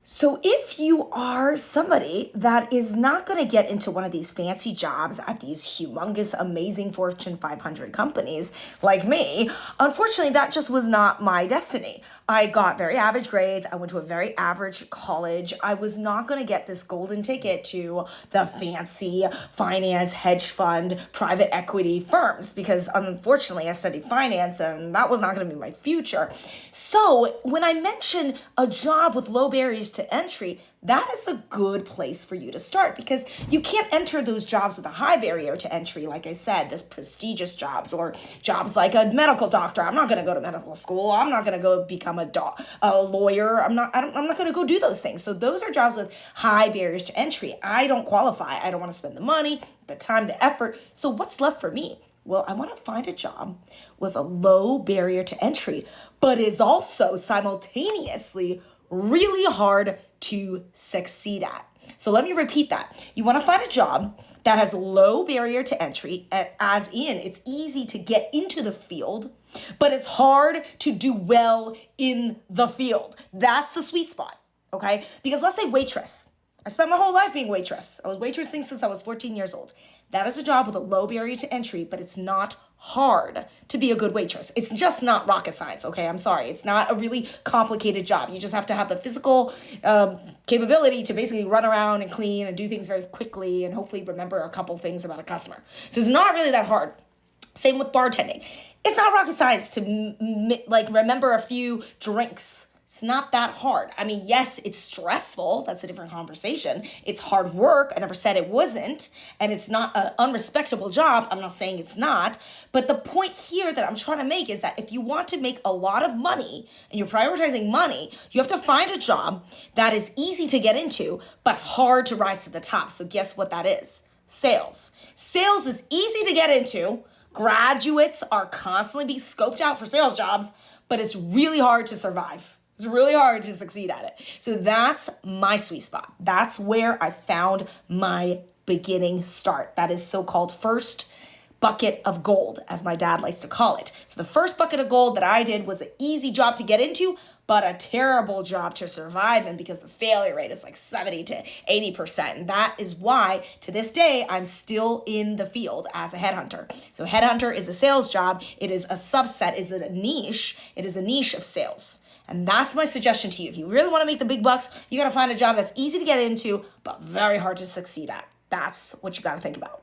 So, if you are somebody that is not going to get into one of these fancy jobs at these humongous, amazing Fortune 500 companies like me, unfortunately, that just was not my destiny. I got very average grades. I went to a very average college. I was not going to get this golden ticket to the fancy finance, hedge fund, private equity firms because unfortunately I studied finance and that was not going to be my future. So, when I mention a job with low barriers to entry, that is a good place for you to start because you can't enter those jobs with a high barrier to entry. Like I said, this prestigious jobs or jobs like a medical doctor. I'm not going to go to medical school. I'm not going to go become a lawyer. I'm not going to go do those things. So those are jobs with high barriers to entry. I don't qualify. I don't want to spend the money, the time, the effort. So what's left for me? Well, I want to find a job with a low barrier to entry, but is also simultaneously really hard to succeed at. So let me repeat that. You want to find a job that has low barrier to entry, as in it's easy to get into the field, but it's hard to do well in the field. That's the sweet spot, okay? Because let's say waitress. I spent my whole life being waitress. I was waitressing since I was 14 years old. That is a job with a low barrier to entry, but it's not hard to be a good waitress. It's just not rocket science, okay? I'm sorry. It's not a really complicated job. You just have to have the physical capability to basically run around and clean and do things very quickly and hopefully remember a couple things about a customer. So it's not really that hard. Same with bartending. It's not rocket science to remember a few drinks. It's not that hard. I mean, yes, it's stressful. That's a different conversation. It's hard work. I never said it wasn't. And it's not an unrespectable job. I'm not saying it's not. But the point here that I'm trying to make is that if you want to make a lot of money and you're prioritizing money, you have to find a job that is easy to get into, but hard to rise to the top. So guess what that is? Sales. Sales is easy to get into. Graduates are constantly being scoped out for sales jobs, but it's really hard to survive. It's really hard to succeed at it. So that's my sweet spot. That's where I found my beginning start. That is so-called first bucket of gold, as my dad likes to call it. So the first bucket of gold that I did was an easy job to get into, but a terrible job to survive in because the failure rate is like 70 to 80%. And that is why to this day, I'm still in the field as a headhunter. So headhunter is a sales job. It is a subset, is it a niche? It is a niche of sales. And that's my suggestion to you. If you really want to make the big bucks, you got to find a job that's easy to get into, but very hard to succeed at. That's what you got to think about.